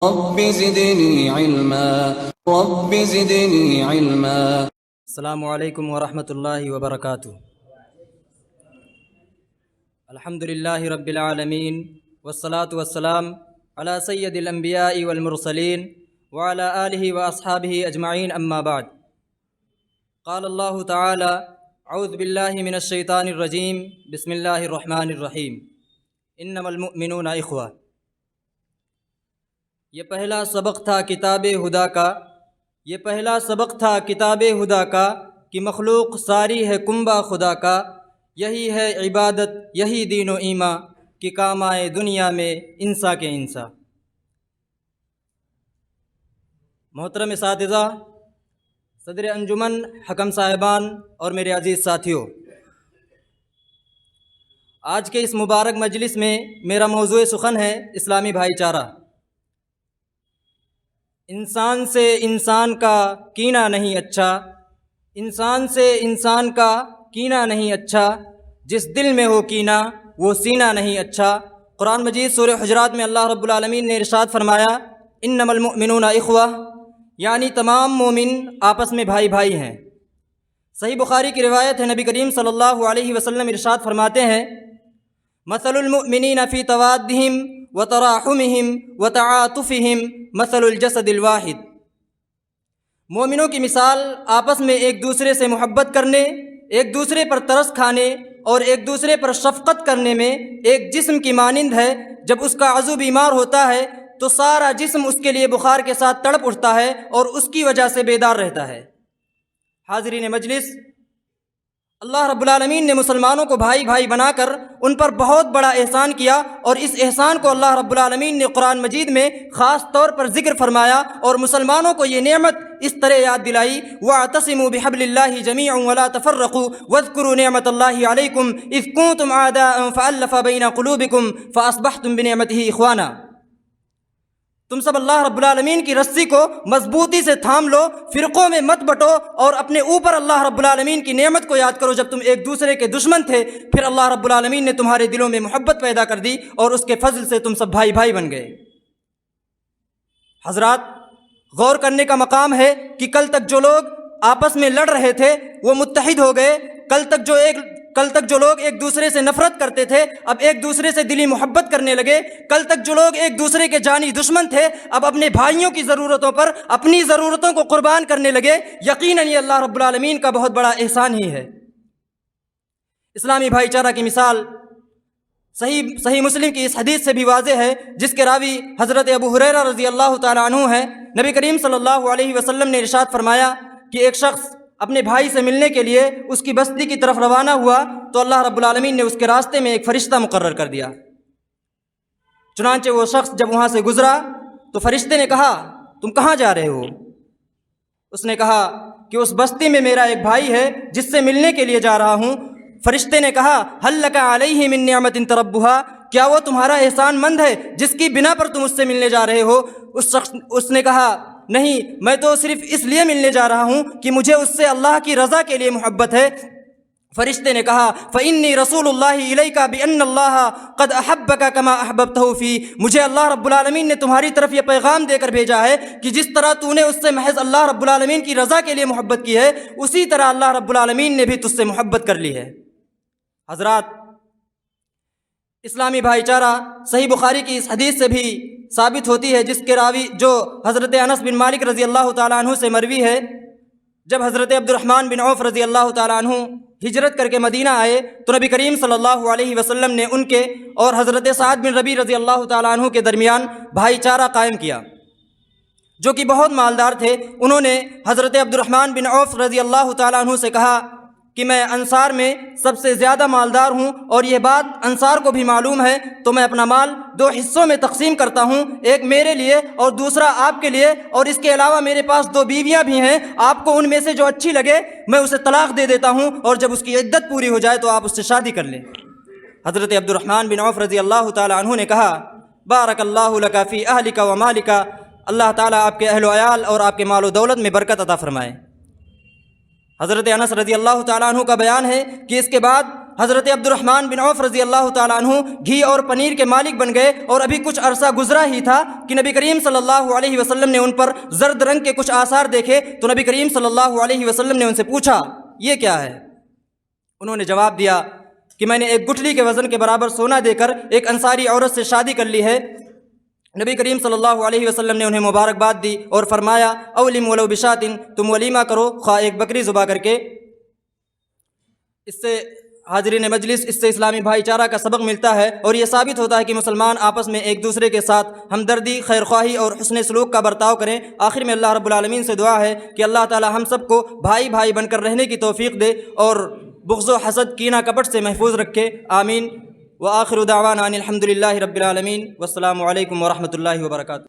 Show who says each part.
Speaker 1: رب زدني علما رب زدني علما.
Speaker 2: السلام علیکم ورحمۃ اللہ وبرکاتہ. الحمد للہ رب العالمین والصلاة والسلام علی سید الانبیاء والمرسلین وعلی آلہ واصحابہ اجمعین، اما بعد. قال اللہ تعالی اعوذ باللہ من الشیطان الرجیم، بسم اللہ الرحمن الرحیم. انما المؤمنون اخوہ. یہ پہلا سبق تھا کتاب خدا کا کہ مخلوق ساری ہے کنبہ خدا کا. یہی ہے عبادت، یہی دین و ایمان کہ کام آئے دنیا میں انسا کے انسا. محترم اساتذہ، صدر انجمن، حکم صاحبان اور میرے عزیز ساتھیوں، آج کے اس مبارک مجلس میں میرا موضوع سخن ہے اسلامی بھائی چارہ. انسان سے انسان کا کینہ نہیں اچھا، انسان سے انسان کا کینہ نہیں اچھا، جس دل میں ہو کینہ وہ سینہ نہیں اچھا. قرآن مجید سورہ حجرات میں اللہ رب العالمین نے ارشاد فرمایا انما المؤمنون اخوہ، یعنی تمام مومن آپس میں بھائی بھائی ہیں. صحیح بخاری کی روایت ہے، نبی کریم صلی اللہ علیہ وسلم ارشاد فرماتے ہیں مثل المؤمنین فی توادہم وتراحمہم وتعاطفہم مثل الجسد الواحد. مومنوں کی مثال آپس میں ایک دوسرے سے محبت کرنے، ایک دوسرے پر ترس کھانے اور ایک دوسرے پر شفقت کرنے میں ایک جسم کی مانند ہے. جب اس کا عضو بیمار ہوتا ہے تو سارا جسم اس کے لیے بخار کے ساتھ تڑپ اٹھتا ہے اور اس کی وجہ سے بیدار رہتا ہے. حاضرین مجلس، اللہ رب العالمین نے مسلمانوں کو بھائی بھائی بنا کر ان پر بہت بڑا احسان کیا، اور اس احسان کو اللہ رب العالمین نے قرآن مجید میں خاص طور پر ذکر فرمایا اور مسلمانوں کو یہ نعمت اس طرح یاد دلائی وَاعْتَصِمُوا بِحَبْلِ اللَّهِ جَمِيعًا وَلَا تَفَرَّقُوا وَاذْكُرُوا نِعْمَةَ اللَّهِ عَلَيْكُمْ إِذْ كُنتُمْ أَعْدَاءً فَأَلَّفَ بَيْنَ قُلُوبِكُمْ فَأَصْبَحْتُمْ بِنِعْمَتِهِ إِخْوَانًا. تم سب اللہ رب العالمین کی رسی کو مضبوطی سے تھام لو، فرقوں میں مت بٹو اور اپنے اوپر اللہ رب العالمین کی نعمت کو یاد کرو. جب تم ایک دوسرے کے دشمن تھے، پھر اللہ رب العالمین نے تمہارے دلوں میں محبت پیدا کر دی اور اس کے فضل سے تم سب بھائی بھائی بن گئے. حضرات، غور کرنے کا مقام ہے کہ کل تک جو لوگ آپس میں لڑ رہے تھے وہ متحد ہو گئے. کل تک جو لوگ ایک دوسرے سے نفرت کرتے تھے اب ایک دوسرے سے دلی محبت کرنے لگے. کل تک جو لوگ ایک دوسرے کے جانی دشمن تھے اب اپنے بھائیوں کی ضرورتوں پر اپنی ضرورتوں کو قربان کرنے لگے. یقیناً یہ اللہ رب العالمین کا بہت بڑا احسان ہی ہے. اسلامی بھائی چارہ کی مثال صحیح مسلم کی اس حدیث سے بھی واضح ہے، جس کے راوی حضرت ابو ہریرہ رضی اللہ تعالیٰ عنہ ہیں. نبی کریم صلی اللہ علیہ وسلم نے ارشاد فرمایا کہ ایک شخص اپنے بھائی سے ملنے کے لیے اس کی بستی کی طرف روانہ ہوا تو اللہ رب العالمین نے اس کے راستے میں ایک فرشتہ مقرر کر دیا. چنانچہ وہ شخص جب وہاں سے گزرا تو فرشتے نے کہا تم کہاں جا رہے ہو؟ اس نے کہا کہ اس بستی میں میرا ایک بھائی ہے جس سے ملنے کے لیے جا رہا ہوں. فرشتے نے کہا هل لك عليه من نعمة تربها، کیا وہ تمہارا احسان مند ہے جس کی بنا پر تم اس سے ملنے جا رہے ہو؟ اس نے کہا نہیں، میں تو صرف اس لیے ملنے جا رہا ہوں کہ مجھے اس سے اللہ کی رضا کے لیے محبت ہے. فرشتے نے کہا فإني رسول اللہ إليك بأن اللہ قد أحبك كما أحببته فيه، مجھے اللہ رب العالمین نے تمہاری طرف یہ پیغام دے کر بھیجا ہے کہ جس طرح تو نے اس سے محض اللہ رب العالمین کی رضا کے لیے محبت کی ہے اسی طرح اللہ رب العالمین نے بھی تجھ سے محبت کر لی ہے. حضرات، اسلامی بھائی چارہ صحیح بخاری کی اس حدیث سے بھی ثابت ہوتی ہے، جس کے راوی جو حضرت انس بن مالک رضی اللہ تعالیٰ عنہ سے مروی ہے. جب حضرت عبد الرحمن بن عوف رضی اللہ تعالیٰ عنہ ہجرت کر کے مدینہ آئے تو نبی کریم صلی اللہ علیہ وسلم نے ان کے اور حضرت سعد بن ربیع رضی اللہ تعالیٰ عنہ کے درمیان بھائی چارہ قائم کیا، جو کہ بہت مالدار تھے. انہوں نے حضرت عبد الرحمن بن عوف رضی اللہ تعالیٰ عنہ سے کہا کہ میں انصار میں سب سے زیادہ مالدار ہوں اور یہ بات انصار کو بھی معلوم ہے، تو میں اپنا مال 2 حصوں میں تقسیم کرتا ہوں، ایک میرے لیے اور دوسرا آپ کے لیے، اور اس کے علاوہ میرے پاس 2 بیویاں بھی ہیں، آپ کو ان میں سے جو اچھی لگے میں اسے طلاق دے دیتا ہوں اور جب اس کی عدت پوری ہو جائے تو آپ اس سے شادی کر لیں. حضرت عبد الرحمن بن عوف رضی اللہ تعالیٰ عنہ نے کہا بارک اللہ لک فی اہلک و مالک، اللہ تعالیٰ آپ کے اہل و عیال اور آپ کے مال و دولت میں برکت عطا فرمائے. حضرت انس رضی اللہ تعالیٰ عنہ کا بیان ہے کہ اس کے بعد حضرت عبد الرحمن بن عوف رضی اللہ تعالیٰ عنہ گھی اور پنیر کے مالک بن گئے، اور ابھی کچھ عرصہ گزرا ہی تھا کہ نبی کریم صلی اللہ علیہ وسلم نے ان پر زرد رنگ کے کچھ آثار دیکھے، تو نبی کریم صلی اللہ علیہ وسلم نے ان سے پوچھا یہ کیا ہے؟ انہوں نے جواب دیا کہ میں نے ایک گٹھلی کے وزن کے برابر سونا دے کر ایک انصاری عورت سے شادی کر لی ہے۔ نبی کریم صلی اللہ علیہ وسلم نے انہیں مبارکباد دی اور فرمایا اولم ولو بشاتن، تم ولیمہ کرو خواہ ایک بکری ذبح کر کے۔ اس سے حاضرین مجلس، اس سے اسلامی بھائی چارہ کا سبق ملتا ہے، اور یہ ثابت ہوتا ہے کہ مسلمان آپس میں ایک دوسرے کے ساتھ ہمدردی، خیر خواہی اور حسن سلوک کا برتاؤ کریں۔ آخر میں اللہ رب العالمین سے دعا ہے کہ اللہ تعالی ہم سب کو بھائی بھائی بن کر رہنے کی توفیق دے اور بغض و حسد، کینہ کپٹ سے محفوظ رکھے، آمین۔ وآخر دعوانا ان الحمد للہ رب العالمین، والسلام علیکم ورحمۃ اللہ وبرکاتہ۔